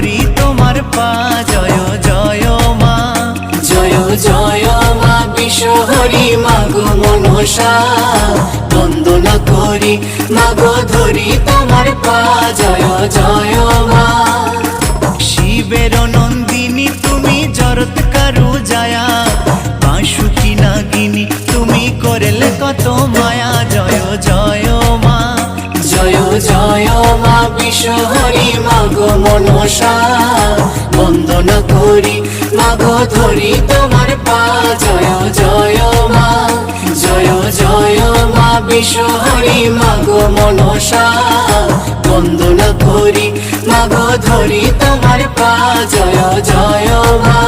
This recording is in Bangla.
ধরি তোমার পা। জয় জয় মা, জয় জয় মা বিশ্বহরি মাগো মনসা, বন্দনা করি মাগো ধরি তোমার পা। জয় জয় মা। শিবের নন্দিনী তুমি জরত কারু জায়া, বাঁশুকি নাগিনী তুমি করলে কত মায়া। জয় জয় মা, জয় জয় মা বিশ্বহরি মাগো মনসা, বন্দনা করি মাগো ধরি তোমার পা। জয় জয় মা, জয় জয় মা বিশ্বহরি মাগো মনসা, বন্দনা করি মাগো ধরি তোমার পা। জয় জয় মা।